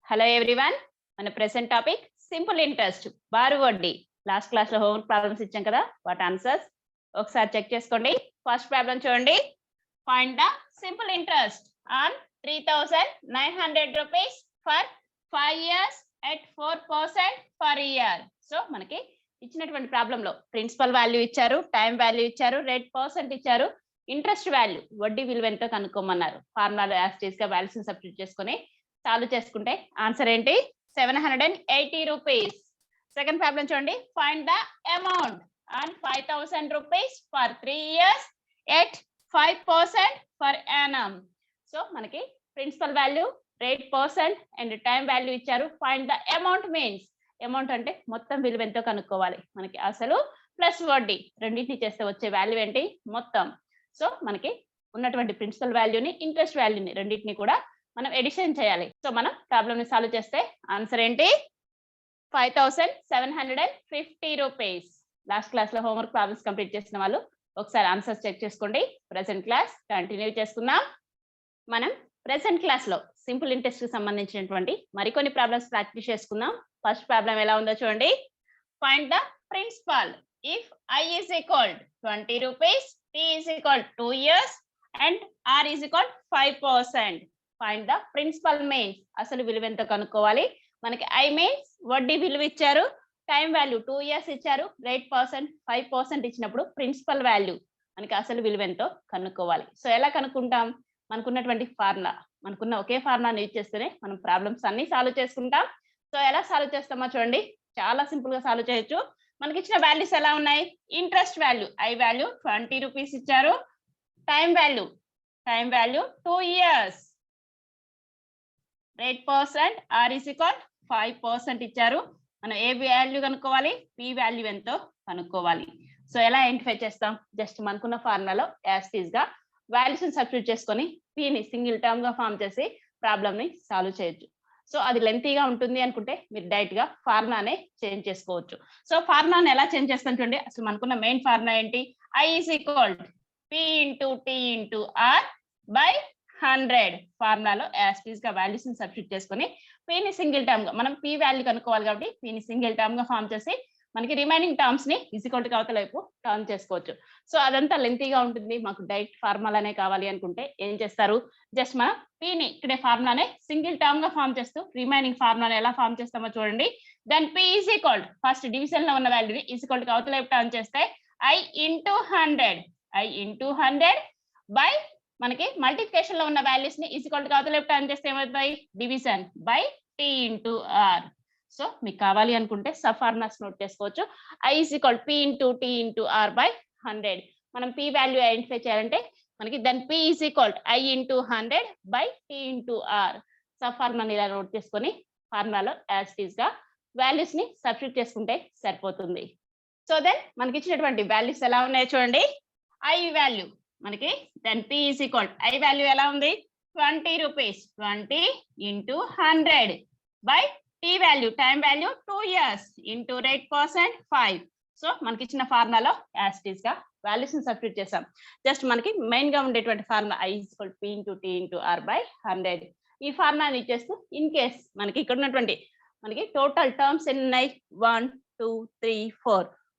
Hello everyone, మన present topic simple interest బారు వడ్డీ. Last class లో హోంవర్క్ ప్రాబ్లమ్స్ ఇచ్చాం కదా, వాటి ఆన్సర్స్ ఒకసారి చెక్ చేసుకోండి. ఫస్ట్ ప్రాబ్లం చూడండి. Find the simple interest on 3,900 rupees for 5 years at 4% per year. So మనకి ఇచ్చినటువంటి ప్రాబ్లంలో ప్రిన్సిపల్ వాల్యూ ఇచ్చారు, టైం వాల్యూ ఇచ్చారు, రేట్ పర్సెంట్ ఇచ్చారు, ఇంట్రెస్ట్ వాల్యూ వడ్డీ విలువ ఎంతో కనుక్కోమన్నారు. ఫార్ములాలో యాజ్ గా వాల్యూస్ సబ్స్టిట్యూట్ చేసుకొని సాల్వ్ చేసుకుంటే ఆన్సర్ ఏంటి? 780 రూపీస్. సెకండ్ ప్రాబ్లం చూడండి. Find the amount on 5,000 rupees for 3 years at 5% per annum. So మనకి principal value, rate percent and time value ఇచ్చారు. Find the amount means amount అంటే మొత్తం విలువ ఎంతో కనుక్కోవాలి. మనకి అసలు ప్లస్ వడ్డీ రెండింటిని చేస్తే వచ్చే వాల్యూ ఏంటి? మొత్తం. సో మనకి ఉన్నటువంటి ప్రిన్సిపల్ వాల్యూని, ఇంట్రెస్ట్ వాల్యూని రెండింటిని కూడా మనం ఎడిషన్ చేయాలి. సో మనం ప్రాబ్లమ్ ని సాల్వ్ చేస్తే ఆన్సర్ ఏంటి? 5,750 రూపీస్. లాస్ట్ క్లాస్ లో హోంవర్క్ ప్రాబ్లమ్స్ కంప్లీట్ చేసిన వాళ్ళు ఒకసారి ఆన్సర్స్ చెక్ చేసుకోండి. ప్రెసెంట్ క్లాస్ కంటిన్యూ చేసుకుందాం. మనం ప్రెసెంట్ క్లాస్ లో సింపుల్ ఇంట్రెస్ట్ కి సంబంధించినటువంటి మరికొన్ని ప్రాబ్లమ్స్ ప్రాక్టీస్ చేసుకుందాం. ఫస్ట్ ప్రాబ్లం ఎలా ఉందో చూడండి. Find the principal if I is equal 20 rupees, T is equal 2 years and R is equal 5%. Find the principal means అసలు విలువ ఎంతో కనుక్కోవాలి. మనకి I మీన్స్ వడ్డీ విలువ ఇచ్చారు, టైం వాల్యూ 2 years ఇచ్చారు, రేట్ పర్సెంట్ 5% ఇచ్చినప్పుడు ప్రిన్సిపల్ వాల్యూ మనకి అసలు విలువ ఎంతో కనుక్కోవాలి. సో ఎలా కనుక్కుంటాం? మనకున్నటువంటి ఫార్ములా, మనకున్న ఒకే ఫార్ములాని యూజ్ చేస్తేనే మనం ప్రాబ్లమ్స్ అన్ని సాల్వ్ చేసుకుంటాం. సో ఎలా సాల్వ్ చేస్తామో చూడండి. చాలా సింపుల్ గా సాల్వ్ చేయొచ్చు. మనకి ఇచ్చిన వాల్యూస్ ఎలా ఉన్నాయి? Interest value I value 20 rupees ఇచ్చారు, time value 2 years, rate percent R is equal 5% ఇచ్చారు. మనం ఏ వాల్యూ కనుక్కోవాలి? P వాల్యూ ఎంతో కనుక్కోవాలి. సో ఎలా ఐడెంటిఫై చేస్తాం? జస్ట్ మనకున్న ఫార్ములాలో యాజ్ గా వాల్యూస్ ని సబ్స్టిట్యూట్ చేసుకొని P ని సింగిల్ టర్మ్ గా ఫామ్ చేసి ప్రాబ్లమ్ ని సాల్వ్ చేయొచ్చు. సో అది లెంతీగా ఉంటుంది అనుకుంటే మీరు డైరెక్ట్ గా ఫార్ములానే చేంజ్ చేసుకోవచ్చు. సో ఫార్ములాని ఎలా చేంజ్ చేస్తాం చూడండి. అసలు మనకున్న మెయిన్ ఫార్ములా ఏంటి? I is equal P into T into R by 100. ఫార్ములాలో యాజ్ గా వాల్యూస్ ని సబ్స్టిట్యూట్ చేసుకొని P ని సింగిల్ టర్మ్ గా, మనం P వాల్యూ కనుక్కోవాలి కాబట్టి P ని సింగిల్ టర్మ్ గా ఫామ్ చేసి మనకి రిమైనింగ్ టర్మ్స్ ని ఈక్వల్ టు అవతల వైపు టర్న్ చేసుకోవచ్చు. సో అదంతా లెంతీగా ఉంటుంది. మాకు డైరెక్ట్ ఫార్ములానే కావాలి అనుకుంటే ఏం చేస్తారు? జస్ట్ మనం P ని ఇక్కడే ఫార్ములానే సింగిల్ టర్మ్ గా ఫామ్ చేస్తూ రిమైనింగ్ ఫార్ములాని ఎలా ఫామ్ చేస్తామో చూడండి. Then P is equal first division లో ఉన్న వాల్యూని ఈక్వల్ టు అవతల వైపు టర్న్ చేస్తే I into 100 బై మనకి మల్టిప్లికేషన్ లో ఉన్న వాల్యూస్ ని ఈక్వల్ టు అవతల వైపు టర్న్ చేస్తే ఏమవుతాయి? Division by T into R. So మీకు కావాలి అనుకుంటే సబ్ ఫార్ములాస్ నోట్ చేసుకోవచ్చు. I is equal P into T into R by 100. మనం P వాల్యూ ఐడెంటిఫై చేయాలంటే మనకి then P is equal I into 100 by T into R. Sub ఫార్ములాని ఇలా note చేసుకొని ఫార్ములాలో యాజ్ గా వాల్యూస్ ని సబ్స్టిట్యూట్ చేసుకుంటే సరిపోతుంది. సో దెన్ మనకి ఇచ్చినటువంటి వాల్యూస్ ఎలా ఉన్నాయో చూడండి. I వాల్యూ మనకి then P is equal I value ఎలా ఉంది? 20 rupees, 20 into 100 by T value, time value 2 years into rate percent 5. So మనకి ఇచ్చిన ఫార్ములాలో యాజ్ గా వాల్యూస్ ని సబ్స్టిట్యూట్ చేసాం. జస్ట్ మనకి మెయిన్ గా ఉండేటువంటి formula I is equal P into T into R by 100. ఈ ఫార్ములాని ఇచ్చేస్తూ ఇన్ కేస్ మనకి ఇక్కడ ఉన్నటువంటి మనకి టోటల్ టర్మ్స్ ఎన్ని ఉన్నాయి? 1 2 3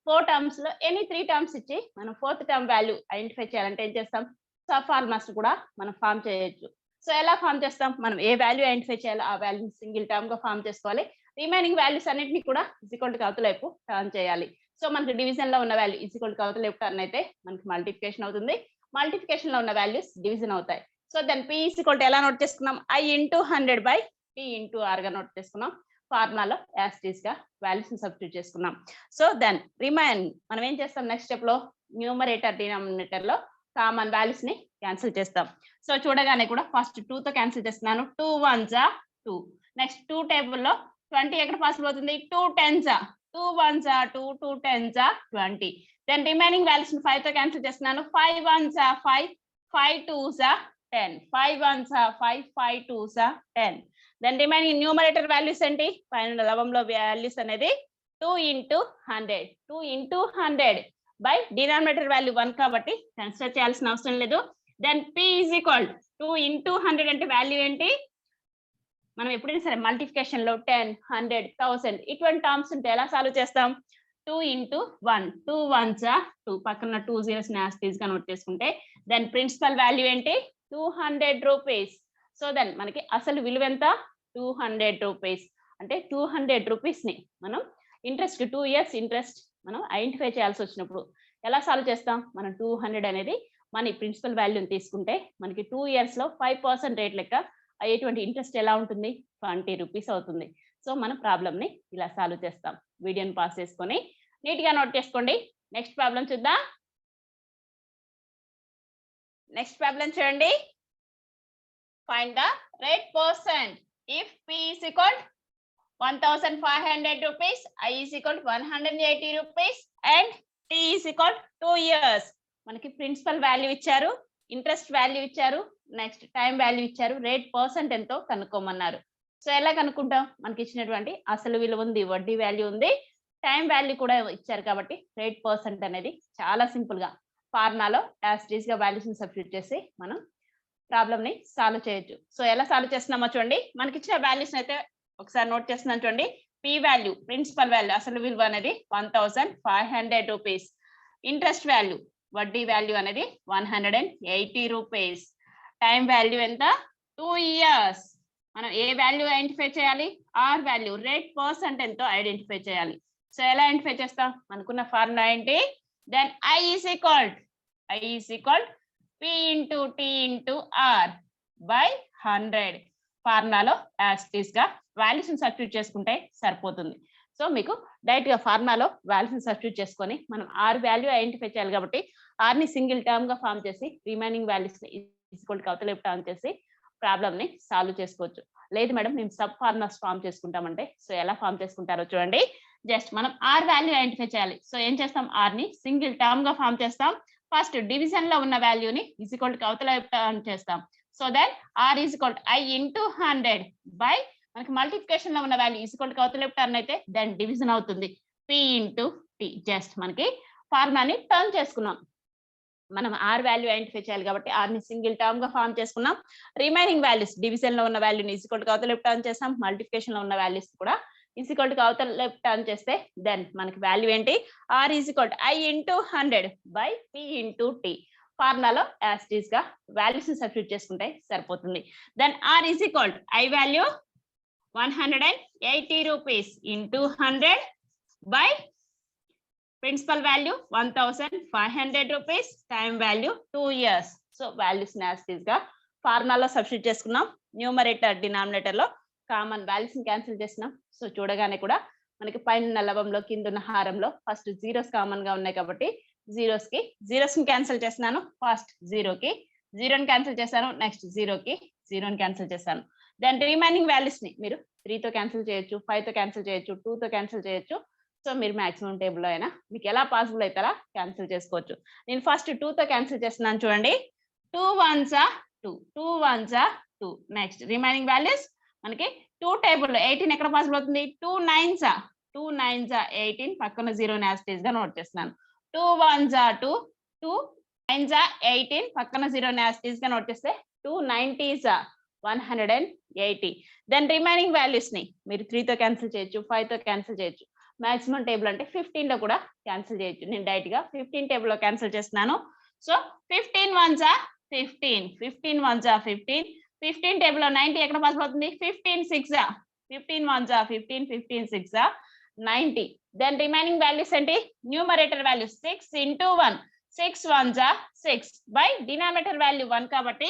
4 టర్మ్స్ లో ఎనీ 3 టర్మ్స్ ఇచ్చి మనం 4th టర్మ్ వాల్యూ ఐడెంటిఫై చేయాలంటే ఏం చేస్తాం? సబ్ ఫార్ములాస్ కూడా మనం ఫామ్ చేయొచ్చు. సో ఎలా ఫామ్ చేస్తాం? మనం ఏ వాల్యూ ఐడెంటిఫై చేయాలో ఆ వాల్యూ సింగిల్ టర్మ్ గా ఫామ్ చేసుకోవాలి. రిమైనింగ్ వాల్యూస్ అన్నిటిని కూడా ఈక్వల్ టు అవతల వైపు టర్న్ చేయాలి. సో మనకి డివిజన్ లో ఉన్న వాల్యూ ఈక్వల్ టు అవతల వైపు టర్న్ అయితే మనకి మల్టిప్లికేషన్ అవుతుంది. మల్టిప్లికేషన్ లో ఉన్న వాల్యూస్ డివిజన్ అవుతాయి. సో దాని P ఈక్వల్ టు ఎలా నోట్ చేసుకున్నాం? I into 100 by T into R గా నోట్ చేసుకున్నాం. ఫార్ములాలో యాజ్ గా వాల్యూస్ ని సబ్స్టిట్యూట్ చేసుకున్నాం. సో దెన్ మనం ఏం చేస్తాం? నెక్స్ట్ స్టెప్ లో న్యూమరేటర్ డినామినేటర్ లో కామన్ వాల్యూస్ ని క్యాన్సిల్ చేస్తాం. సో చూడగానే కూడా ఫస్ట్ 2 తో క్యాన్సిల్ చేస్తున్నాను. 2 1s 2. నెక్స్ట్ 2 టేబుల్ లో 20 ఎక్కడ పాసిబుల్ అవుతుంది? 2 10s 2 1s 2, 2 10s 20. Then remaining values ని 5 తో క్యాన్సిల్ చేస్తున్నాను. 5 1s 5, 5 2s 10, 5 1s 5, 5 2s 10. Then remaining numerator values ఏంటి? పైన లవంలో వాల్యూస్ అనేది 2 into 100, 2 into 100 by denominator value 1 కాబట్టి కన్సిడర్ చేయాల్సిన అవసరం లేదు. Then P is equal 2 into 100 అంటే వాల్యూ ఏంటి? మనం ఎప్పుడైనా సరే మల్టిప్లికేషన్ లో 10, 100, 1000 ఇటువంటి టర్మ్స్ ఉంటే ఎలా సాల్వ్ చేస్తాం? 2 into 1, 2 ones are 2, పక్కన 2 zeros యాజ్ గా నోట్ చేసుకుంటే దెన్ ప్రిన్సిపల్ వాల్యూ ఏంటి? 200 రూపీస్. సో దెన్ మనకి అసలు విలువ ఎంత? 200 రూపీస్. అంటే 200 రూపీస్ ని మనం ఇంట్రెస్ట్ 2 years ఇంట్రెస్ట్ మనం ఐడెంటిఫై చేయాల్సి వచ్చినప్పుడు ఎలా సాల్వ్ చేస్తాం? మనం 200 అనేది మన ప్రిన్సిపల్ వాల్యూని తీసుకుంటే మనకి 2 years లో 5% రేట్ లెక్క అయ్యేటువంటి ఇంట్రెస్ట్ ఎలా ఉంటుంది? 20 రూపీస్ అవుతుంది. సో మనం ప్రాబ్లమ్ ని ఇలా సాల్వ్ చేస్తాం. వీడియోని పాస్ చేసుకొని నీట్ గా నోట్ చేసుకోండి. నెక్స్ట్ ప్రాబ్లం చూద్దాం. నెక్స్ట్ ప్రాబ్లం చూడండి. Find the rate percent if P is equal 1500 rupees, I is equal 180 rupees and T is equal 2 years. మనకి ప్రిన్సిపల్ వాల్యూ ఇచ్చారు, ఇంట్రెస్ట్ వాల్యూ ఇచ్చారు, నెక్స్ట్ టైం వాల్యూ ఇచ్చారు, rate percent ఎంతో కనుక్కోమన్నారు. So ఎలా కనుక్కుంటాం? మనకి ఇచ్చినటువంటి అసలు విలువ ఉంది, వడ్డీ వాల్యూ ఉంది, టైం వాల్యూ కూడా ఇచ్చారు కాబట్టి రేట్ పర్సెంట్ అనేది చాలా సింపుల్ గా ఫార్ములాలో యాజ్ ఇట్ ఈస్ గా వాల్యూస్ ని సబ్స్టిట్యూట్ చేసి మనం ప్రాబ్లమ్ ని సాల్వ్ చేయొచ్చు. సో ఎలా సాల్వ్ చేస్తున్నామో చూడండి. మనకి ఇచ్చిన వాల్యూస్ అయితే ఒకసారి నోట్ చేస్తున్నాను చూడండి. పి వాల్యూ ప్రిన్సిపల్ వాల్యూ అసలు విలువ అనేది 1500 రూపీస్, ఇంట్రెస్ట్ వాల్యూ వడ్డీ వాల్యూ అనేది 180 రూపీస్, టైం వాల్యూ ఎంత? 2 years. మనం ఏ వాల్యూ ఐడెంటిఫై చేయాలి? ఆర్ వాల్యూ, రేట్ పర్సెంట్ ఎంతో ఐడెంటిఫై చేయాలి. సో ఎలా ఐడెంటిఫై చేస్తాం? మనకున్న ఫార్ములా ఏంటి? Then I is equal P into T into R by 100. ఫార్ములాలో యాజ్ ఇట్ ఈస్ గా వాల్యూస్ ని సబ్స్టిట్యూట్ చేసుకుంటే సరిపోతుంది. సో మీకు డైరెక్ట్ గా ఫార్ములాలో వాల్యూస్ ని సబ్స్టిట్యూట్ చేసుకొని మనం ఆర్ వాల్యూ ఐడెంటిఫై చేయాలి కాబట్టి ఆర్ ని సింగిల్ టర్మ్ గా ఫామ్ చేసి రిమైనింగ్ వాల్యూస్ ని ఈక్వల్ టు అవతల టర్మ్ చేసి ప్రాబ్లమ్ ని సాల్వ్ చేసుకోవచ్చు. లేదు మేడం మేము సబ్ ఫార్ములాస్ ఫామ్ చేసుకుంటామంటే సో ఎలా ఫామ్ చేసుకుంటారో చూడండి. జస్ట్ మనం ఆర్ వాల్యూ ఐడెంటిఫై చేయాలి. సో ఏం చేస్తాం? ఆర్ ని సింగిల్ టర్మ్ గా ఫామ్ చేస్తాం. ఫస్ట్ డివిజన్ లో ఉన్న వాల్యూని ఈక్వల్ టు అవతల టర్మ్ చేస్తాం. So then R is equal to I into 100 by మనకి మల్టిప్లికేషన్ లో ఉన్న వాల్యూ ఈక్వల్ టు అవతల టర్మ్ అయితే దెన్ డివిజన్ అవుతుంది P into T. జస్ట్ మనకి ఫార్ములాని టర్న్ చేసుకున్నాం. మనం ఆర్ వాల్యూ ఐడెంటిఫై చేయాలి కాబట్టి ఆర్ ని సింగిల్ టర్మ్ గా ఫామ్ చేసుకున్నాం. రిమైనింగ్ వాల్యూస్ డివిజన్ లో ఉన్న వాల్యూని ఈక్వల్ టు అవతల టర్మ్ చేస్తాం. మల్టిప్లికేషన్ లో ఉన్న వాల్యూస్ కూడా ఈక్వల్ టు అవతల టర్మ్ చేస్తే దెన్ మనకి వాల్యూ ఏంటి? R is equal to I into 100 by P into T. ఫార్ములాలో యాజ్ ఇట్ ఈస్ గా వాల్యూస్ ని సబ్స్టిట్యూట్ చేసుకుంటే సరిపోతుంది. Then R is equal to I value 180 rupees into 100 by principal value 1500 rupees, time value 2 years. So values ని as it is గా ఫార్ములాలో substitute చేసుకున్నాం. Numerator denominator లో కామన్ వాల్యూస్ ని క్యాన్సిల్ చేసినాం. సో చూడగానే కూడా మనకి పైన లవంలో కింద ఉన్న హారంలో ఫస్ట్ జీరోస్ కామన్ గా ఉన్నాయి కాబట్టి జీరోస్ ని క్యాన్సిల్ చేస్తున్నాను. ఫస్ట్ జీరోకి జీరోని క్యాన్సిల్ చేశాను, నెక్స్ట్ జీరోకి జీరోని క్యాన్సిల్ చేశాను. దెన్ రిమైనింగ్ వాల్యూస్ ని మీరు 3 తో క్యాన్సిల్ చేయొచ్చు, 5 తో క్యాన్సిల్ చేయొచ్చు, 2 తో క్యాన్సిల్ చేయొచ్చు. సో మీరు మాక్సిమం టేబుల్ లో అయినా మీకు ఎలా పాసిబుల్ అయితే అలా క్యాన్సిల్ చేసుకోవచ్చు. నేను ఫస్ట్ 2 తో క్యాన్సిల్ చేస్తున్నాను చూడండి. 2 ones are 2, 2 ones are 2. Next remaining values మనకి 2 టేబుల్ లో 18 ఎక్కడ పాసిబుల్ అవుతుంది? 2 nines are 18, పక్కన జీరో యాజ్ గా నోట్ చేస్తున్నాను. 2 ones are 2, 2 nines are 18, పక్కన జీరో యాజ్ గా నోట్ చేస్తే 2 90s are 180. Then remaining values ని మీరు 3 తో క్యాన్సిల్ చేయొచ్చు, 5 తో క్యాన్సిల్ చేయొచ్చు. మాక్సిమం టేబుల్ అంటే 15 లో కూడా క్యాన్సిల్ చేయొచ్చు. నేను డైరెక్ట్ గా 15 టేబుల్ లో క్యాన్సిల్ చేస్తున్నాను. So 15 ones are 15, 15 ones are 15, 15 table లో 90 ఎక్కడ పాసిబుల్ అవుతుంది? 15 6 are 15 ones are 15, 15 6 are 90. Then remaining values ఏంటి? Numerator value 6 into 1, 6 ones are 6 by denominator value 1 కాబట్టి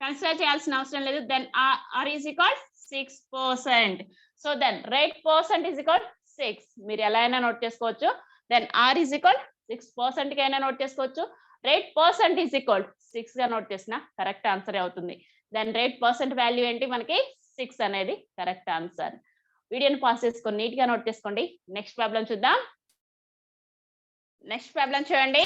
కన్సిడర్ చేయాల్సిన అవసరం లేదు. Then R is equal 6%. So then rate percent is equal 6. మీరు ఎలా అయినా నోట్ చేసుకోవచ్చు. దెన్ ఆర్ ఈజ్ ఈక్వల్ 6% కి అయినా నోట్ చేసుకోవచ్చు. రేట్ పర్సెంట్ ఈజ్ ఈక్వల్ 6 గా నోట్ చేసిన కరెక్ట్ ఆన్సర్ అవుతుంది. దెన్ రేట్ పర్సెంట్ వాల్యూ ఏంటి? మనకి 6 అనేది కరెక్ట్ ఆన్సర్. వీడియోని పాస్ చేసుకొని నీట్ గా నోట్ చేసుకోండి. నెక్స్ట్ ప్రాబ్లం చూద్దాం. నెక్స్ట్ ప్రాబ్లం చూడండి.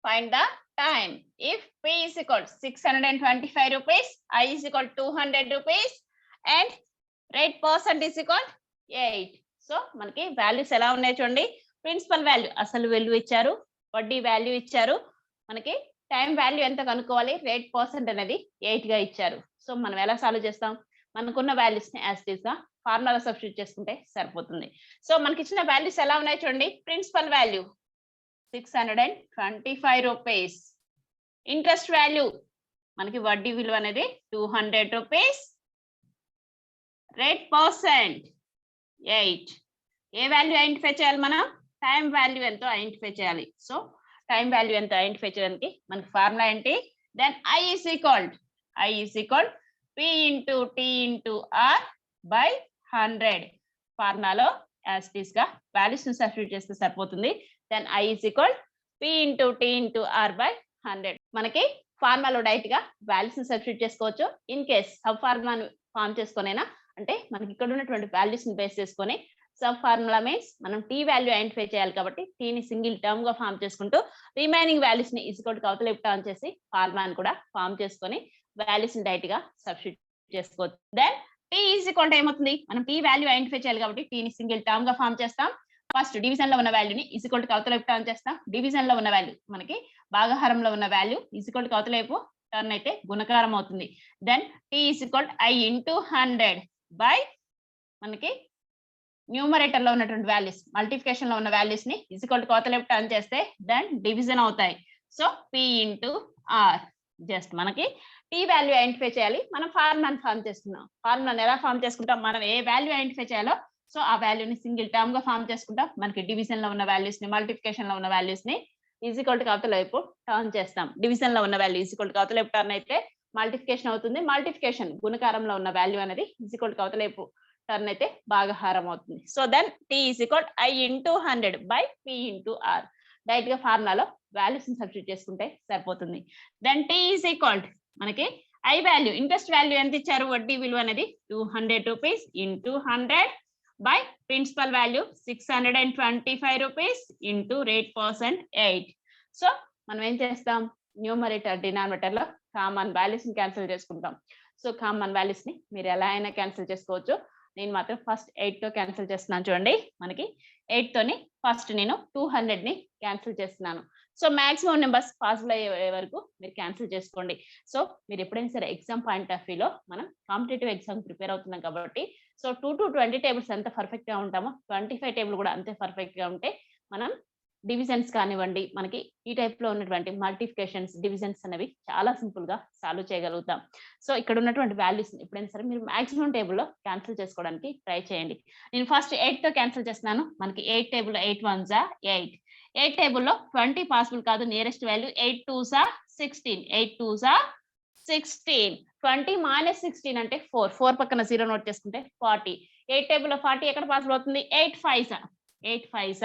Find the time if P is equal 625 rupees, I is equal 200 rupees and rate percent is equal 8. So మనకి వాల్యూస్ ఎలా ఉన్నాయి చూడండి. ప్రిన్సిపల్ వాల్యూ అసలు విలువ ఇచ్చారు, వడ్డీ వాల్యూ ఇచ్చారు, మనకి టైం వాల్యూ ఎంత కనుక్కోవాలి, రేట్ పర్సెంట్ అనేది 8 గా ఇచ్చారు. సో మనం ఎలా సాల్వ్ చేస్తాం? మనకున్న వాల్యూస్ ని యాజ్ టీజ్ గా ఫార్ములా సబ్స్టిట్యూట్ చేసుకుంటే సరిపోతుంది. సో మనకి ఇచ్చిన వాల్యూస్ ఎలా ఉన్నాయి చూడండి. Principal value 625 rupees, interest value మనకి వడ్డీ విలువ అనేది 200 రూపీస్, రేట్ పర్సెంట్ 8. ఏ వాల్యూ ఐడెంటిఫై చేయాలి మనం? టైం వాల్యూ ఎంతో ఐడెంటిఫై చేయాలి. సో టైం వాల్యూ ఎంతో ఐడెంటిఫై చేయడానికి మనకి ఫార్ములా ఏంటి? Then I is equal P into T into R by 100. ఫార్ములాలో యాజ్ ఇట్ ఈస్ గా వాల్యూస్ ని సబ్స్టిట్యూట్ చేస్తే సరిపోతుంది. Then I is equal P into T into R by 100. మనకి ఫార్ములాలో డైరెక్ట్ గా వాల్యూస్ ని సబ్స్టిట్యూట్ చేసుకోవచ్చు. ఇన్ కేస్ సబ్ ఫార్ములాను ఫామ్ చేసుకునేనా అంటే మనకి ఇక్కడ ఉన్నటువంటి వాల్యూస్ ని బేస్ చేసుకొని సబ్ ఫార్ములా మీన్స్ మనం టీ వాల్యూ ఐడెంటిఫై చేయాలి కాబట్టి టీని సింగిల్ టర్మ్ గా ఫామ్ చేసుకుంటూ రిమైనింగ్ వాల్యూస్ ని ఈక్వల్ టు అవతల టర్న్ చేసి ఫార్ములాని కూడా ఫామ్ చేసుకొని వాల్యూస్ ని డైరెక్ట్ గా సబ్స్టిట్యూట్ చేసుకోవచ్చు. Then T is equal to ఏమవుతుంది? మనం టీ వాల్యూ ఐడెంటిఫై చేయాలి కాబట్టి టీని సింగిల్ టర్మ్ గా ఫామ్ చేస్తాం. ఫస్ట్ డివిజన్ లో ఉన్న వాల్యూని ఈక్వల్ టు అవతల టర్న్ చేస్తాం. డివిజన్ లో ఉన్న వాల్యూ మనకి భాగహారంలో ఉన్న వాల్యూ ఈక్వల్ టు అవతల వైపు టర్న్ అయితే గుణకారం అవుతుంది. Then T is equal to I into 100 by మనకి న్యూమరేటర్ లో ఉన్నటువంటి వాల్యూస్ మల్టిప్లికేషన్ లో ఉన్న వాల్యూస్ ని ఈక్వల్ టు అవతల వైపు టర్న్ చేస్తే దెన్ డివిజన్ అవుతాయి. So P into R. Just మనకి టీ వాల్యూ ఐడెంటిఫై చేయాలి. మనం ఫార్ములాని ఫామ్ చేస్తున్నాం. ఫార్ములాని ఎలా ఫామ్ చేసుకుంటాం? మనం ఏ వాల్యూ ఐడెంటిఫై చేయాలో సో ఆ వాల్యూని సింగిల్ టర్మ్ గా ఫామ్ చేసుకుంటాం. మనకి డివిజన్ లో ఉన్న వాల్యూస్ ని మల్టిప్లికేషన్ లో ఉన్న వాల్యూస్ ని ఈక్వల్ టు అవతల వైపు టర్న్ చేస్తాం. డివిజన్ లో ఉన్న వాల్యూ ఈక్వల్ టు అవతల వైపు టర్న్ అయితే మల్టిప్లికేషన్ అవుతుంది. మల్టిప్లికేషన్ గుణకారంలో ఉన్న వాల్యూ అనేది ఈక్వల్ టు అవతల వైపు టర్న్ అయితే భాగహారం అవుతుంది. So then T is equal I into 100 by P into R. Direct గా ఫార్ములాలో వాల్యూస్ ని సబ్స్టిట్యూట్ చేసుకుంటే సరిపోతుంది. దెన్ టీ ఈజ్ ఈక్వల్ మనకి I వాల్యూ ఇంట్రెస్ట్ వాల్యూ ఎంత ఇచ్చారు? వడ్డీ విలువ అనేది 200 rupees into 100 by principal value 625 rupees into rate percent 8. సో మనం ఏం చేస్తాం? న్యూమరేటర్ డినామినేటర్ లో కామన్ వాల్యూస్ ని క్యాన్సిల్ చేసుకుంటాం. సో కామన్ వాల్యూస్ ని మీరు ఎలా అయినా క్యాన్సిల్ చేసుకోవచ్చు. నేను మాత్రం ఫస్ట్ 8 తో క్యాన్సిల్ చేస్తున్నాను. చూడండి మనకి 8 తోని ఫస్ట్ నేను 200 ని క్యాన్సిల్ చేస్తున్నాను. సో మాక్సిమం నెంబర్స్ పాసిబుల్ అయ్యే వరకు మీరు క్యాన్సిల్ చేసుకోండి. సో మీరు ఎప్పుడైనా సరే ఎగ్జామ్ పాయింట్ ఆఫ్ వ్యూలో మనం కాంపిటేటివ్ ఎగ్జామ్ ప్రిపేర్ అవుతున్నాం కాబట్టి సో 2 to 20 టేబుల్స్ ఎంత పర్ఫెక్ట్ గా ఉంటామో 25 టేబుల్ కూడా అంతే పర్ఫెక్ట్ గా ఉంటే మనం డివిజన్స్ కానివ్వండి మనకి ఈ టైప్ లో ఉన్నటువంటి మల్టిప్లికేషన్స్ డివిజన్స్ అనేవి చాలా సింపుల్ గా సాల్వ్ చేయగలుగుతాం. సో ఇక్కడ ఉన్నటువంటి వాల్యూస్ ఎప్పుడైనా సరే మీరు మాక్సిమం టేబుల్లో క్యాన్సిల్ చేసుకోవడానికి ట్రై చేయండి. నేను ఫస్ట్ 8 తో క్యాన్సిల్ చేస్తున్నాను. మనకి 8 టేబుల్ 8 1s 8. 8 టేబుల్లో 20 పాసిబుల్ కాదు. Nearest value 8 2s 16. 8 2s 16. 20 - 16 అంటే 4. 4 పక్కన 0 నోట్ చేసుకుంటే 40. 8 టేబుల్లో 40 ఎక్కడ పాసిబుల్ అవుతుంది? 8 5s 8 5s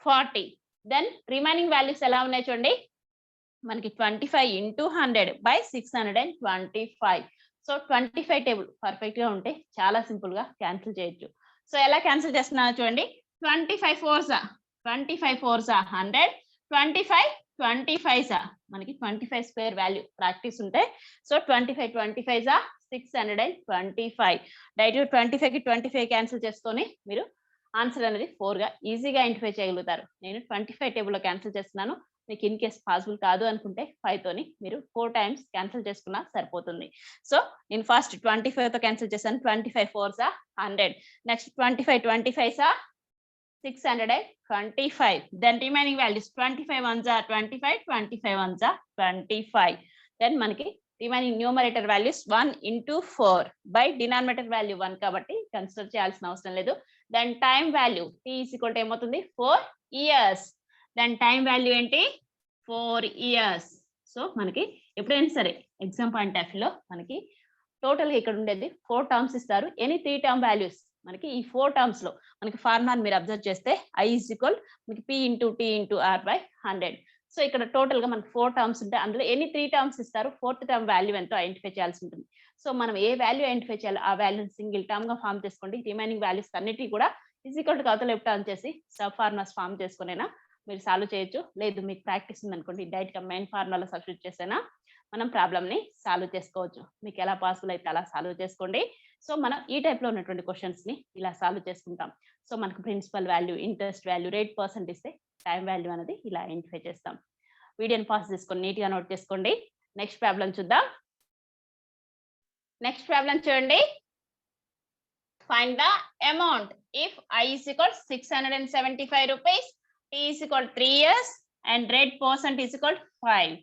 40. Then remaining values ఎలా ఉన్నాయి చూడండి. మనకి 25 into 100 by 625. So 25 table perfect గా ఉంటే చాలా సింపుల్ గా క్యాన్సిల్ చేయొచ్చు. సో ఎలా క్యాన్సిల్ చేస్తున్నారో చూడండి. 25 4s 100. 25 మనకి 25 స్క్వేర్ వాల్యూ ప్రాక్టీస్ ఉంటే సో 25 25s 625. డైరెక్ట్ 25 కి 25 క్యాన్సిల్ చేసుకొని మీరు ఆన్సర్ అనేది 4 గా ఈజీగా ఐడెంటిఫై చేయగలుగుతారు. నేను 25 టేబుల్లో క్యాన్సిల్ చేస్తున్నాను. మీకు ఇన్ కేస్ పాసిబుల్ కాదు అనుకుంటే 5 తోని మీరు 4 టైమ్స్ క్యాన్సిల్ చేసుకున్నా సరిపోతుంది. సో నేను ఫస్ట్ 25 తో క్యాన్సిల్ చేశాను. 25 4s 100. Next 25 25s 625. Then remaining values 25 1s 25. 25 1s 25. Then మనకి remaining numerator values 1 into 4 by denominator value 1 కాబట్టి కన్సిడర్ చేయాల్సిన అవసరం లేదు. Then time value T is equal to ఏమవుతుంది? 4 years. దెన్ టైం వాల్యూ ఏంటి? 4 years. సో మనకి ఎప్పుడైనా సరే ఎగ్జామ్ పాయింట్ ఆఫ్ వ్యూలో మనకి టోటల్ ఇక్కడ ఉండేది 4 టర్మ్స్ ఇస్తారు. ఎనీ 3 టర్మ్ వాల్యూస్ మనకి ఈ 4 టర్మ్స్ లో మనకి ఫార్ములాని మీరు అబ్జర్వ్ చేస్తే I ఈజ్ ఈక్వల్ మనకి P into T into R by 100. So ఇక్కడ టోటల్ గా మనకి 4 టర్మ్స్ ఉంటాయి. అందులో ఎనీ 3 టర్మ్స్ ఇస్తారు. 4th టర్మ్ వాల్యూ ఎంతో ఐడెంటిఫై చేయాల్సి ఉంటుంది. సో మనం ఏ వాల్యూ ఐడెంటిఫై చేయాలో ఆ వాల్యూని సింగిల్ టర్మ్ గా ఫామ్ చేసుకోండి. రిమైనింగ్ వాల్యూస్ అన్నిటి కూడా ఈక్వల్ టు అవతల వైపు టర్న్ చేసి సబ్ ఫార్ములాస్ ఫామ్ చేసుకునేనా మీరు సాల్వ్ చేయొచ్చు. లేదు మీకు ప్రాక్టీస్ ఉందనుకోండి డైరెక్ట్ గా మెయిన్ ఫార్ములా సబ్స్టిట్యూట్ చేసేనా మనం ప్రాబ్లమ్ ని సాల్వ్ చేసుకోవచ్చు. మీకు ఎలా పాసిబుల్ అయితే అలా సాల్వ్ చేసుకోండి. సో మనం ఈ టైప్ లో ఉన్నటువంటి క్వశ్చన్స్ ని ఇలా సాల్వ్ చేసుకుంటాం. సో మనకు principal value, interest value, rate percent ఇస్తే టైం వాల్యూ అనేది ఇలా ఐడెంటిఫై చేస్తాం. వీడియోని పాస్ చేసుకొని నీట్ గా నోట్ చేసుకోండి. నెక్స్ట్ ప్రాబ్లం చూద్దాం. నెక్స్ట్ ప్రాబ్లం చూడండి. find the amount if I is equal 675 rupees, t is equal 3 years and rate percent is equal 5.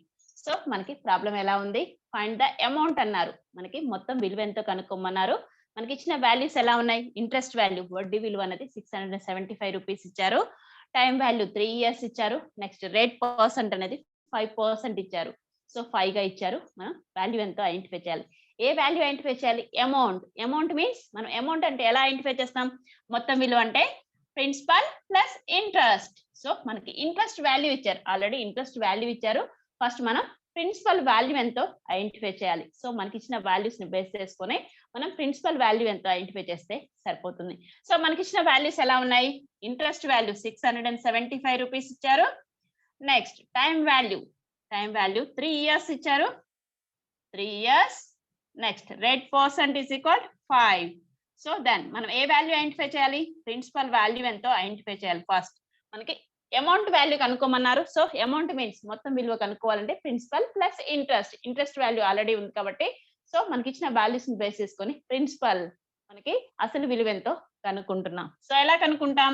So మనకి ప్రాబ్లం ఎలా ఉంది, ఫైండ్ ద అమౌంట్ అన్నారు, మనకి మొత్తం విలువ ఎంతో కనుక్కోమన్నారు. మనకి ఇచ్చిన వాల్యూస్ ఎలా ఉన్నాయి, ఇంట్రెస్ట్ వాల్యూ వడ్డీ విలువ అనేది 675 రూపీస్ ఇచ్చారు, టైం వాల్యూ 3 ఇయర్స్ ఇచ్చారు, నెక్స్ట్ రేట్ పర్సెంట్ అనేది 5% ఇచ్చారు. సో 5 గా ఇచ్చారు, మనం వాల్యూ ఎంతో ఐడెంటిఫై చేయాలి. ఏ వాల్యూ ఐడెంటిఫై చేయాలి, అమౌంట్. అమౌంట్ మీన్స్ మనం అమౌంట్ అంటే ఎలా ఐడెంటిఫై చేస్తాం, మొత్తం విలువ అంటే ప్రిన్సిపల్ ప్లస్ ఇంట్రెస్ట్. సో మనకి ఇంట్రెస్ట్ వాల్యూ ఇచ్చారు, ఆల్రెడీ ఇంట్రెస్ట్ వాల్యూ ఇచ్చారు. ఫస్ట్ మనం ప్రిన్సిపల్ వాల్యూ ఎంతో ఐడెంటిఫై చేయాలి. సో మనకి ఇచ్చిన వాల్యూస్ ని బేస్ చేసుకొని మనం ప్రిన్సిపల్ వాల్యూ ఎంతో ఐడెంటిఫై చేస్తే సరిపోతుంది. సో మనకి ఇచ్చిన వాల్యూస్ ఎలా ఉన్నాయి, ఇంట్రెస్ట్ వాల్యూ 675 రూపీస్ ఇచ్చారు, నెక్స్ట్ టైం వాల్యూ 3 ఇయర్స్ ఇచ్చారు, 3 years, next rate percent is equal 5. So then మనం ఏ వాల్యూ ఐడెంటిఫై చేయాలి, ప్రిన్సిపల్ వాల్యూ ఎంతో ఐడెంటిఫై చేయాలి. ఫస్ట్ మనకి అమౌంట్ వాల్యూ కనుక్కోమన్నారు. సో అమౌంట్ మీన్స్ మొత్తం విలువ కనుక్కోవాలంటే principal plus interest value already ఉంది కాబట్టి సో మనకి ఇచ్చిన వాల్యూస్ ని బేస్ చేసుకొని ప్రిన్సిపల్ మనకి అసలు విలువ ఎంతో కనుక్కుంటున్నాం. సో ఎలా కనుక్కుంటాం,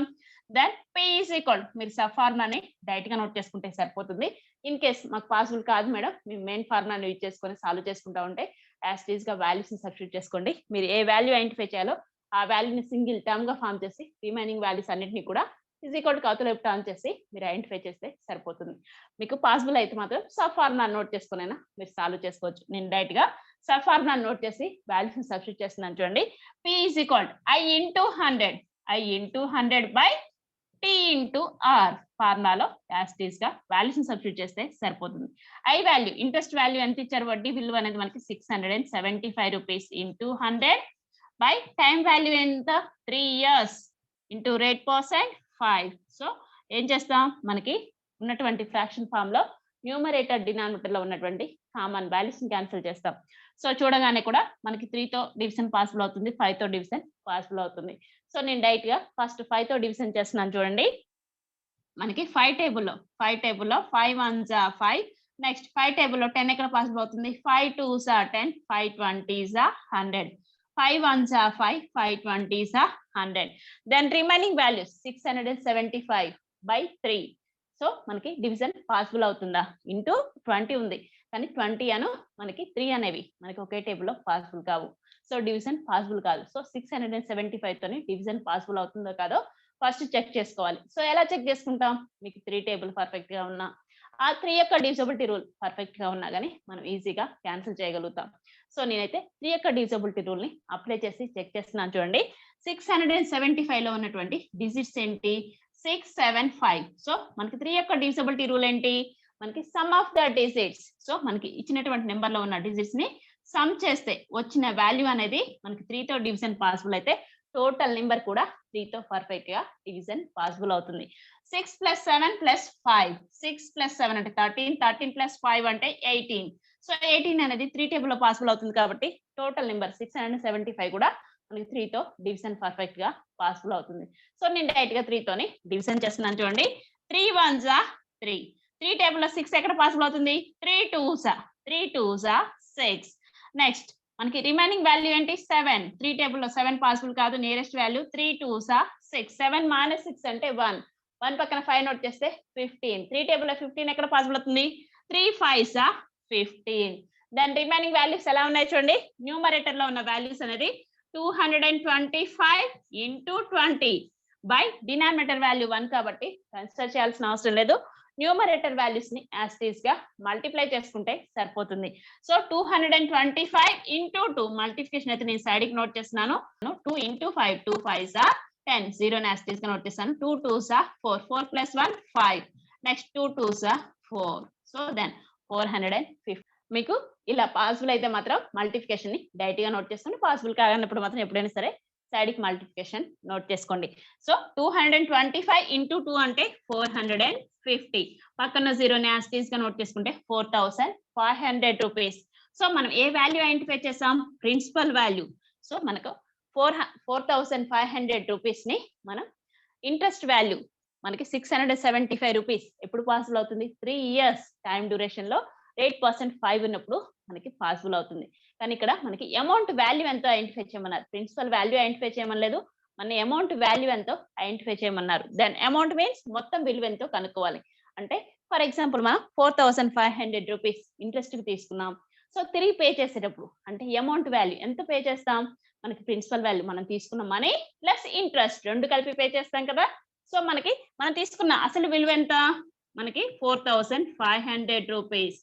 దెన్ పి ఈజ్ ఈక్వల్, మీరు సబ్ ఫార్ములాని డైరెక్ట్ గా నోట్ చేసుకుంటే సరిపోతుంది. ఇన్ కేస్ మాకు పాసిబుల్ కాదు మేడం, మేము మెయిన్ ఫార్ములాని యూజ్ చేసుకొని సాల్వ్ చేసుకుంటా ఉంటే యాజ్ ఈజ్ గా వాల్యూస్ ని సబ్స్టిట్యూట్ చేసుకోండి. మీరు ఏ వాల్యూ ఐడెంటిఫై చేయాలో ఆ వాల్యూని సింగిల్ టర్మ్ గా ఫామ్ చేసి రిమైనింగ్ వాల్యూస్ అన్నింటినీ కూడా ఈజ్ ఈక్వల్ టు అవతల టర్న్ చేసి మీరు ఐడెంటిఫై చేస్తే సరిపోతుంది. మీకు పాసిబుల్ అయితే మాత్రం సబ్ ఫార్ములా నోట్ చేసుకునైనా మీరు సాల్వ్ చేసుకోవచ్చు. నేను డైరెక్ట్ గా సబ్ ఫార్ములా నోట్ చేసి వాల్యూస్ ని సబ్స్టిట్యూట్ చేస్తున్నాను చూడండి. P is equal I into 100 by T into R. ఫార్ములాలో యాజ్ ఈజ్ గా వాల్యూస్ ని సబ్స్టిట్యూట్ చేస్తే సరిపోతుంది. I వాల్యూ, ఇంట్రెస్ట్ వాల్యూ ఎంత ఇచ్చారు, వడ్డీ విలువ అనేది మనకి 675 rupees into 100 by time value ఎంత 3 years into rate percent 5. So ఏం చేస్తాం, మనకి ఉన్నటువంటి ఫ్రాక్షన్ ఫామ్ లో న్యూమరేటర్ డినామినేటర్ లో ఉన్నటువంటి కామన్ వాల్యూస్ ని క్యాన్సిల్ చేస్తాం. సో చూడగానే కూడా మనకి 3 తో డివిజన్ పాసిబుల్ అవుతుంది, 5 తో డివిజన్ పాసిబుల్ అవుతుంది. సో నేను డైరెక్ట్ గా ఫస్ట్ 5 తో డివిజన్ చేస్తున్నాను చూడండి. మనకి 5 టేబుల్లో 5 1s are 5, నెక్స్ట్ 5 టేబుల్లో 10 ఎక్కడ పాసిబుల్ అవుతుంది, 5 2s are 10, 5 20s are 100, 5 1s are 5, 5 20s are 100. Then remaining values 675 by 3. So మనకి డివిజన్ పాసిబుల్ అవుతుందా, ఇంటూ 20 ఉంది కానీ 20 అను మనకి 3 అనేవి మనకి ఒకే టేబుల్లో పాసిబుల్ కావు. సో డివిజన్ పాసిబుల్ కాదు. సో 675 తోని డివిజన్ పాసిబుల్ అవుతుందో కాదో ఫస్ట్ చెక్ చేసుకోవాలి. సో ఎలా చెక్ చేసుకుంటాం, మీకు 3 టేబుల్ పర్ఫెక్ట్ గా ఉన్నా, ఆ 3 యొక్క డివిజిబిలిటీ రూల్ పర్ఫెక్ట్ గా ఉన్నా కానీ మనం ఈజీగా క్యాన్సిల్ చేయగలుగుతాం. సో నేనైతే 3 యొక్క డివిజిబిలిటీ రూల్ ని అప్లై చేసి చెక్ చేస్తున్నాను చూడండి. 675 లో ఉన్నటువంటి డిజిట్స్ ఏంటి, 675. సో మనకి 3 యొక్క డివిజిబిలిటీ రూల్ ఏంటి, మనకి some of the digits. So మనకి ఇచ్చినటువంటి నెంబర్ లో ఉన్న డిజిట్స్ ని సమ్ చేస్తే వచ్చిన వాల్యూ అనేది మనకి 3 తో డివిజన్ పాసిబుల్ అయితే టోటల్ నెంబర్ కూడా 3 తో పర్ఫెక్ట్ గా డివిజన్ పాసిబుల్ అవుతుంది. 6 + 7 + 5, 6 + 7 అంటే 13, 13 + 5 అంటే 18. సో 18 అనేది 3 టేబుల్ లో పాసిబుల్ అవుతుంది కాబట్టి టోటల్ నెంబర్ 675 కూడా మనకి 3 తో డివిజన్ పర్ఫెక్ట్ గా పాసిబుల్ అవుతుంది. సో నేను డైరెక్ట్ గా 3 తోని డివిజన్ చేస్తున్నాను చూడండి. 3 1s are 3, 3 టేబుల్ లో 6 ఎక్కడ పాసిబుల్ అవుతుంది, 3 2s are 6. నెక్స్ట్ మనకి రిమైనింగ్ వాల్యూ ఏంటి, 7, 3 టేబుల్ లో 7 పాసిబుల్ కాదు, నియరెస్ట్ వాల్యూ 3 2s are 6, 7 - 6 అంటే 1 పక్కన 5 నోట్ చేస్తే 15, 3 టేబుల్ లో 15 ఎక్కడ పాసిబుల్ అవుతుంది, 3 5s are 15. దాని రిమైనింగ్ వాల్యూస్ ఎలా ఉన్నాయి చూడండి, న్యూమరేటర్ లో ఉన్న వాల్యూస్ అనేది 225 ఇంటూ 20 బై డినామినేటర్ వాల్యూ 1 కాబట్టి కన్సిడర్ చేయాల్సిన అవసరం లేదు. న్యూమరేటర్ వాల్యూస్ ని యాజ్ ఈజ్ గా మల్టిప్లై చేసుకుంటే సరిపోతుంది. సో 225 ఇంటూ 2 మల్టిప్లికేషన్ అయితే నేను సైడ్ కి నోట్ చేస్తున్నాను. 2 ఇంటూ 5, 2 5s are 10, 0 ని యాజ్ ఈజ్ గా నోట్ చేస్తాను. 2 2s are 4, 4 + 1 5, next 2 2s are 4. So then 450. మీకు ఇలా పాసిబుల్ అయితే మాత్రం మల్టిప్లికేషన్ ని డైరెక్ట్ గా నోట్ చేసుకోండి, పాసిబుల్ కానప్పుడు మాత్రం ఎప్పుడైనా సరే సైడ్ కి మల్టిప్లికేషన్ నోట్ చేసుకోండి. సో 225 ఇంటూ 2 అంటే 450, పక్కన 0 ని యాజ్ ఈజ్ గా నోట్ చేసుకుంటే 4500 రూపీస్. సో మనం ఏ వాల్యూ ఐడెంటిఫై చేసాం, ప్రిన్సిపల్ వాల్యూ. సో మనకు 4500 రూపీస్ ని మనం ఇంట్రెస్ట్ వాల్యూ మనకి 675 రూపీస్ ఎప్పుడు పాసిబుల్ అవుతుంది, 3 ఇయర్స్ టైం డ్యూరేషన్ లో 8% 5 ఉన్నప్పుడు మనకి పాసిబుల్ అవుతుంది. కానీ ఇక్కడ మనకి అమౌంట్ వాల్యూ ఎంతో ఐడెంటిఫై చేయమన్నారు. ప్రిన్సిపల్ వాల్యూ ఐడెంటిఫై చేయమనలేదు, మన అమౌంట్ వాల్యూ ఎంతో ఐడెంటిఫై చేయమన్నారు. దెన్ అమౌంట్ మీన్స్ మొత్తం విలువ ఎంతో కనుక్కోవాలి. అంటే ఫర్ ఎగ్జాంపుల్ మనం 4500 రూపీస్ ఇంట్రెస్ట్ కి తీసుకున్నాం. సో తిరిగి పే చేసేటప్పుడు అంటే అమౌంట్ వాల్యూ ఎంత పే చేస్తాం, మనకి ప్రిన్సిపల్ వాల్యూ మనం తీసుకున్న మనీ ప్లస్ ఇంట్రెస్ట్ రెండు కలిపి పే చేస్తాం కదా. సో మనకి మనం తీసుకున్న అసలు విలువ ఎంత, మనకి 4500 రూపీస్.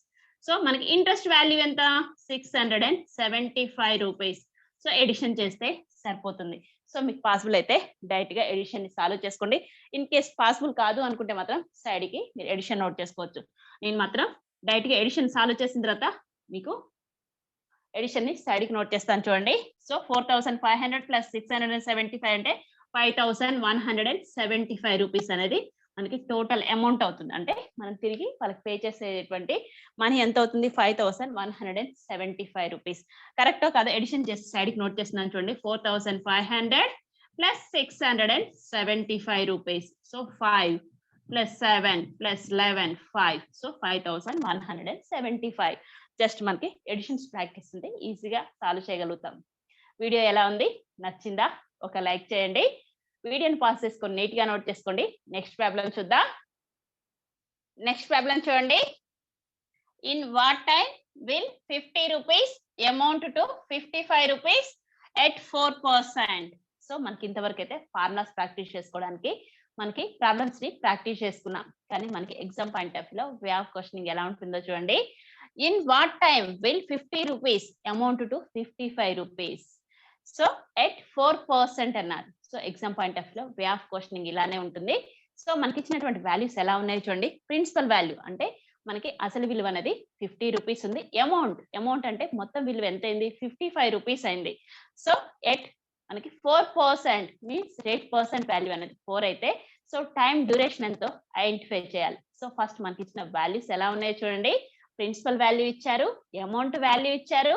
సో మనకి ఇంట్రెస్ట్ వాల్యూ ఎంత, 675 రూపీస్. సో ఎడిషన్ చేస్తే సరిపోతుంది. సో మీకు పాసిబుల్ అయితే డైరెక్ట్ గా ఎడిషన్ ని సాల్వ్ చేసుకోండి. ఇన్ కేస్ పాసిబుల్ కాదు అనుకుంటే మాత్రం సైడ్ కి మీరు ఎడిషన్ నోట్ చేసుకోవచ్చు. నేను మాత్రం డైరెక్ట్ గా ఎడిషన్ సాల్వ్ చేసిన తర్వాత మీకు ఎడిషన్ ని సైడ్ కి నోట్ చేస్తాను చూడండి. సో 4500 ప్లస్ 675 అంటే 5175 రూపీస్ అనేది మనకి టోటల్ అమౌంట్ అవుతుంది. అంటే మనం తిరిగి వాళ్ళకి పే చేసేటువంటి మనీ ఎంత అవుతుంది, 5175 రూపీస్. కరెక్టో కాదో ఎడిషన్ చేసి సైడ్ కి నోట్ చేస్తున్నాను చూడండి. 4500 plus 675 rupees. So 5 plus 7 plus 11 5. So 5175. Just మనకి ఎడిషన్స్ ప్రాక్టీస్ ఉంటే ఈజీగా సాల్వ్ చేయగలుగుతాం. వీడియో ఎలా ఉంది, నచ్చిందా? ఒక లైక్ చేయండి. వీడియోని పాస్ చేసుకొని నీట్ గా నోట్ చేసుకోండి. నెక్స్ట్ ప్రాబ్లం చూద్దాం. నెక్స్ట్ ప్రాబ్లం చూడండి. In what time will 50 rupees amount to 55 rupees at 4%. So మనకి ఇంతవరకు అయితే ఫార్ములాస్ ప్రాక్టీస్ చేసుకోవడానికి మనకి ప్రాబ్లమ్స్ ని ప్రాక్టీస్ చేసుకున్నాం. కానీ మనకి ఎగ్జామ్ పాయింట్ ఆఫ్ వ్యూలో వే ఆఫ్ క్వశ్చనింగ్ ఎలా ఉంటుందో చూడండి. In what time will 50 rupees amount to 55 rupees. So at 4% అన్నారు. సో ఎగ్జామ్ పాయింట్ ఆఫ్ వ్యూలో వే ఆఫ్ క్వశ్చనింగ్ ఇలానే ఉంటుంది. సో మనకి ఇచ్చినటువంటి వాల్యూస్ ఎలా ఉన్నాయి చూడండి. ప్రిన్సిపల్ వాల్యూ అంటే మనకి అసలు విలువ అనేది 50 రూపీస్ ఉంది. అమౌంట్ అంటే మొత్తం విలువ ఎంత అయింది, 55 రూపీస్ అయింది. సో ఎట్ మనకి 4% మీన్స్ రేట్ పర్సెంట్ వాల్యూ అనేది 4 అయితే సో టైం డ్యూరేషన్ ఎంతో ఐడెంటిఫై చేయాలి. సో ఫస్ట్ మనకి ఇచ్చిన వాల్యూస్ ఎలా ఉన్నాయో చూడండి. ప్రిన్సిపల్ వాల్యూ ఇచ్చారు, అమౌంట్ వాల్యూ ఇచ్చారు,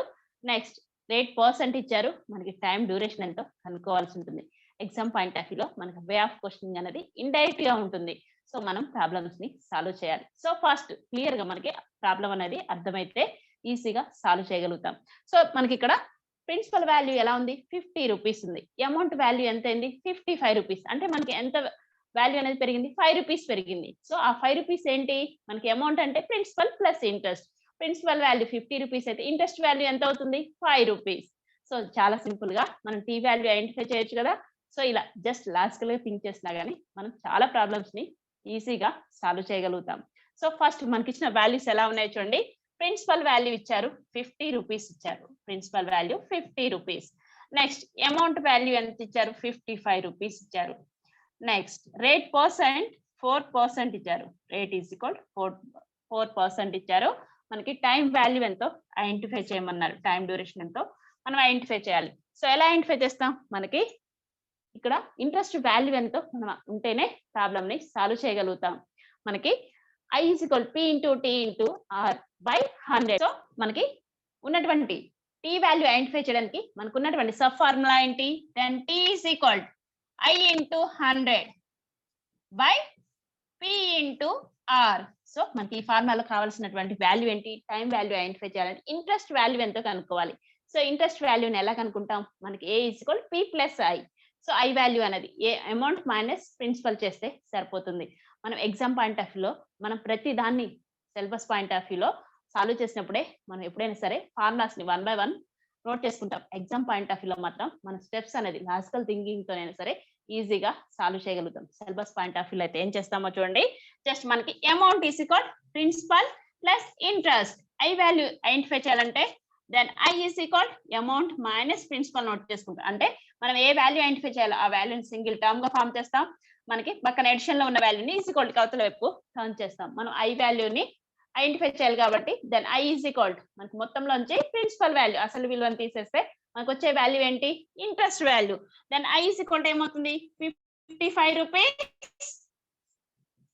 నెక్స్ట్ రేట్ పర్సెంట్ ఇచ్చారు, మనకి టైం డ్యూరేషన్ ఎంతో కనుక్కోవాల్సి ఉంటుంది. ఎగ్జామ్ పాయింట్ ఆఫ్ వ్యూలో మనకి వే ఆఫ్ క్వశ్చనింగ్ అనేది ఇండైరెక్ట్ గా ఉంటుంది. సో మనం ప్రాబ్లమ్స్ ని సాల్వ్ చేయాలి. సో ఫస్ట్ క్లియర్ గా మనకి ప్రాబ్లం అనేది అర్థమైతే ఈజీగా సాల్వ్ చేయగలుగుతాం. సో మనకి ఇక్కడ ప్రిన్సిపల్ వాల్యూ ఎలా ఉంది, 50 రూపీస్ ఉంది. అమౌంట్ వాల్యూ ఎంత అయింది, 55 రూపీస్. అంటే మనకి ఎంత వాల్యూ అనేది పెరిగింది, 5 రూపీస్ పెరిగింది. సో ఆ 5 రూపీస్ ఏంటి, మనకి అమౌంట్ అంటే principal plus interest. Principal value 50 rupees అయితే ఇంట్రెస్ట్ వాల్యూ ఎంత అవుతుంది, 5 రూపీస్. సో చాలా సింపుల్ గా మనం టీ వాల్యూ ఐడెంటిఫై చేయొచ్చు కదా. సో ఇలా జస్ట్ లాజికల్ గా థింక్ చేసినా గానీ మనం చాలా ప్రాబ్లమ్స్ ని ఈజీగా సాల్వ్ చేయగలుగుతాం. సో ఫస్ట్ మనకి ఇచ్చిన వాల్యూస్ ఎలా ఉన్నాయో చూడండి. ప్రిన్సిపల్ వాల్యూ ఇచ్చారు, 50 రూపీస్ ఇచ్చారు. Principal value 50 rupees. Next amount value ఎంత ఇచ్చారు, 55 రూపీస్ ఇచ్చారు. నెక్స్ట్ రేట్ పర్సెంట్ 4% ఇచ్చారు. రేట్ ఈజ్ ఈక్వల్ 4% ఇచ్చారు. మనకి టైం వాల్యూ ఎంతో ఐడెంటిఫై చేయమన్నారు. టైం డ్యూరేషన్ ఎంతో మనం ఐడెంటిఫై చేయాలి. సో ఎలా ఐడెంటిఫై చేస్తాం, మనకి ఇక్కడ ఇంట్రెస్ట్ వాల్యూ ఎంతో మనం ఉంటేనే ప్రాబ్లమ్ ని సాల్వ్ చేయగలుగుతాం. మనకి I is equal P into T into R by 100. So మనకి ఉన్నటువంటి T వాల్యూ ఐడెంటిఫై చేయడానికి మనకు ఉన్నటువంటి సబ్ ఫార్ములా ఏంటి, then T is equal I into 100 by P into R. So మనకి ఈ ఫార్ములాలో కావాల్సినటువంటి వాల్యూ ఏంటి, టైం వాల్యూ ఐడెంటిఫై చేయాలంటే ఇంట్రెస్ట్ వాల్యూ ఎంతో కనుక్కోవాలి. సో ఇంట్రెస్ట్ వాల్యూని ఎలా కనుక్కుంటాం, మనకి A is equal P plus I. So I value అనేది ఏ అమౌంట్ మైనస్ ప్రిన్సిపల్ చేస్తే సరిపోతుంది. మనం ఎగ్జామ్ పాయింట్ ఆఫ్ వ్యూలో మనం ప్రతి దాన్ని సిలబస్ పాయింట్ ఆఫ్ వ్యూలో సాల్వ్ చేసినప్పుడే మనం ఎప్పుడైనా సరే ఫార్ములాస్ ని 1 by 1 నోట్ చేసుకుంటాం. ఎగ్జామ్ పాయింట్ ఆఫ్ వ్యూలో మాత్రం మన స్టెప్స్ అనేది లాజికల్ థింకింగ్ తోనైనా సరే ఈజీగా సాల్వ్ చేయగలుగుతాం. సిలబస్ పాయింట్ ఆఫ్ వ్యూలో అయితే ఏం చేస్తామో చూడండి. జస్ట్ మనకి amount is equal principal plus interest. I value identify చేయాలంటే then I is equal amount minus principal note చేసుకుంటాం. అంటే మనం ఏ వాల్యూ ఐడెంటిఫై చేయాలో ఆ వాల్యూని సింగిల్ టర్మ్ గా ఫామ్ చేస్తాం. మనకి పక్కన ఎడిషన్ లో ఉన్న వాల్యూని ఈజ్ ఈక్వల్ అవతల వైపు టర్న్ చేస్తాం. మనం I వాల్యూని ఐడెంటిఫై చేయాలి కాబట్టి దెన్ I ఈజ్ ఈక్వల్ మనకి మొత్తంలోంచి ప్రిన్సిపల్ వాల్యూ అసలు విలువను తీసేస్తే మనకు వచ్చే వాల్యూ ఏంటి, interest value. Then I is equal ఏమవుతుంది, 55 rupees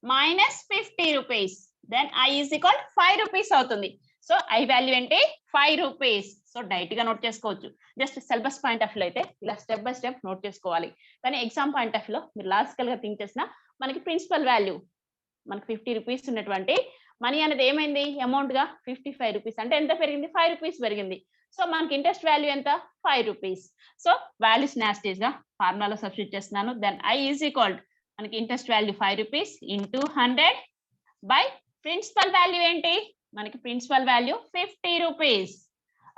minus 50 rupees. Then I is equal 5 rupees అవుతుంది. సో I వాల్యూ ఏంటి, 5 రూపీస్. సో డైరెక్ట్ గా నోట్ చేసుకోవచ్చు. Just syllabus point of view అయితే ఇలా స్టెప్ బై స్టెప్ నోట్ చేసుకోవాలి. కానీ ఎగ్జామ్ పాయింట్ ఆఫ్ వ్యూలో మీరు లాజికల్ గా థింక్ చేసినా మనకి ప్రిన్సిపల్ వాల్యూ మనకి 50 రూపీస్ ఉన్నటువంటి మనీ అనేది ఏమైంది, అమౌంట్ గా 55 రూపీస్ అంటే ఎంత పెరిగింది, 5 రూపీస్ పెరిగింది. సో మనకి ఇంట్రెస్ట్ వాల్యూ ఎంత 5 రూపీస్. సో వాల్యూస్ యాస్టీస్ గా ఫార్ములాలో సబ్స్టిట్యూట్ చేస్తున్నాను. దెన్ I ఈజ్ ఈక్వల్ మనకి interest value 5 rupees into 100 by principal value ఏంటి మనకి principal value 50 rupees,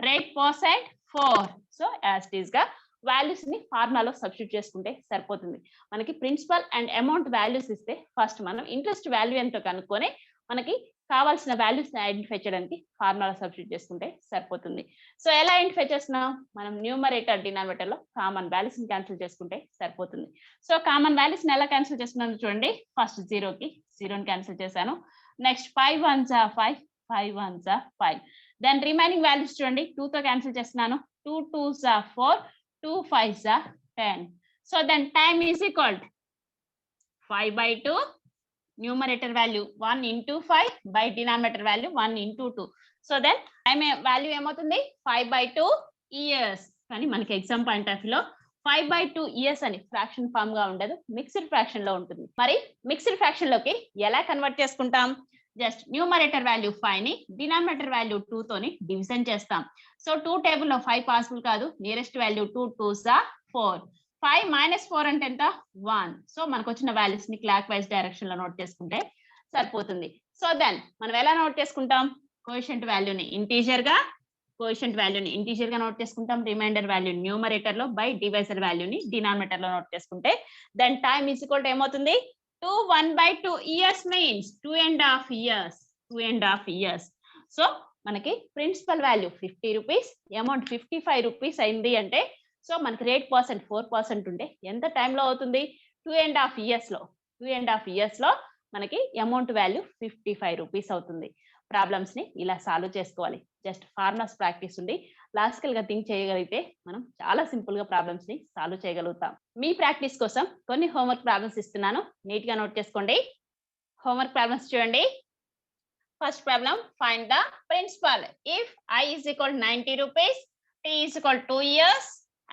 rate percent 4. So as it is గా వాల్యూస్ ని ఫార్ములాలో సబ్స్టిట్యూట్ చేసుకుంటే సరిపోతుంది. మనకి ప్రిన్సిపల్ అండ్ అమౌంట్ వాల్యూస్ ఇస్తే ఫస్ట్ మనం ఇంట్రెస్ట్ వాల్యూ ఎంతో కనుక్కొని మనకి కావాల్సిన వాల్యూస్ ఐడెంటిఫై చేయడానికి ఫార్ములా సబ్స్టిట్యూట్ చేసుకుంటే సరిపోతుంది. సో ఎలా ఐడెంటిఫై చేస్తున్నాం మనం న్యూమరేటర్ డినామినేటర్ లో కామన్ వాల్యూస్ ని క్యాన్సిల్ చేసుకుంటే సరిపోతుంది. సో కామన్ వాల్యూస్ ని ఎలా క్యాన్సిల్ చేస్తున్నాను చూడండి. ఫస్ట్ జీరోని క్యాన్సిల్ చేశాను. Next 5 1s are 5, 5 1s are 5. Then remaining values చూడండి 2 తో క్యాన్సిల్ చేస్తున్నాను. 2 2s are 4, 2 5s are 10. So then time is equal to 5 by 2, numerator value 1 into 5 by denominator value 1 into 2. So then time value ఏమవుతుంది 5 by 2 years. కానీ మనకి exam point of లో 5 by 2 years అని fraction form గా ఉండదు, mixed fraction లో ఉంటుంది. మరి మిక్స్డ్ ఫ్రాక్షన్ లోకి ఎలా కన్వర్ట్ చేసుకుంటాం? జస్ట్ న్యూమరేటర్ వాల్యూ 5 ని డినామినేటర్ వాల్యూ 2 తోని డివిజన్ చేస్తాం. సో 2 టేబుల్ లో 5 పాసిబుల్ కాదు, nearest value 2 2s are 4. 5 minus 4 అంటే ఎంత 1. సో మనకు వచ్చిన వాల్యూస్ ని క్లాక్ వైజ్ డైరెక్షన్ లో నోట్ చేసుకుంటే సరిపోతుంది. సో దెన్ మనం ఎలా నోట్ చేసుకుంటాం? కోఎఫిషియంట్ వాల్యూని ఇంటీజర్ గా నోట్ చేసుకుంటాం. రిమైండర్ వాల్యూ న్యూమరేటర్ లో బై డివైజర్ వాల్యూని డినామినేటర్ లో నోట్ చేసుకుంటే then time is equal to ఏమవుతుంది 2 1 by 2 years means 2.5 years. So మనకి principal value 50 rupees, amount 55 rupees అయింది అంటే సో మనకి రేట్ పర్సెంట్ 4% ఉంటే ఎంత టైంలో అవుతుంది 2.5 years లో మనకి అమౌంట్ వాల్యూ 55 రూపీస్ అవుతుంది. ప్రాబ్లమ్స్ ని ఇలా సాల్వ్ చేసుకోవాలి. జస్ట్ ఫార్ములాస్ ప్రాక్టీస్ ఉండి లాజికల్ గా థింక్ చేయగలిగితే మనం చాలా సింపుల్ గా ప్రాబ్లమ్స్ ని సాల్వ్ చేయగలుగుతాం. మీ ప్రాక్టీస్ కోసం కొన్ని హోంవర్క్ ప్రాబ్లమ్స్ ఇస్తున్నాను, నీట్ గా నోట్ చేసుకోండి. హోంవర్క్ ప్రాబ్లమ్స్ చూడండి. First problem, find the principal if I is equal 90 rupees, T is equal 2 years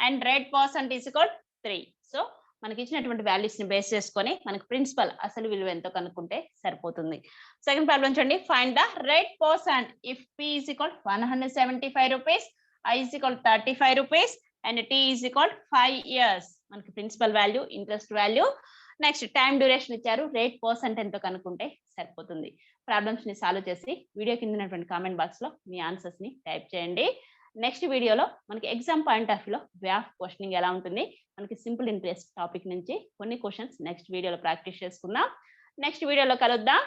and rate percent is equal 3. So మనకి ఇచ్చినటువంటి వాల్యూస్ ని బేస్ చేసుకొని మనకి ప్రిన్సిపల్ అసలు విలువ ఎంతో కనుక్కుంటే సరిపోతుంది. సెకండ్ ప్రాబ్లం చూడండి. Find the rate percent if P is equal 175 rupees, I is equal 35 rupees and T is equal 5 years. మనకి principal value, interest value, next time duration ఇచ్చారు, రేట్ పర్సెంట్ ఎంతో కనుక్కుంటే సరిపోతుంది. ప్రాబ్లమ్స్ ని సాల్వ్ చేసి video కింద ఉన్నటువంటి కామెంట్ బాక్స్ లో మీ ఆన్సర్స్ ని టైప్ చేయండి. నెక్స్ట్ వీడియోలో మనకి ఎగ్జామ్ పాయింట్ ఆఫ్ లో వే ఆఫ్ క్వశ్చనింగ్ ఎలా ఉంటుంది, మనకి సింపుల్ ఇంట్రెస్ట్ టాపిక్ నుంచి కొన్ని క్వశ్చన్స్ నెక్స్ట్ వీడియోలో ప్రాక్టీస్ చేసుకుందాం. నెక్స్ట్ వీడియోలో కలుద్దాం.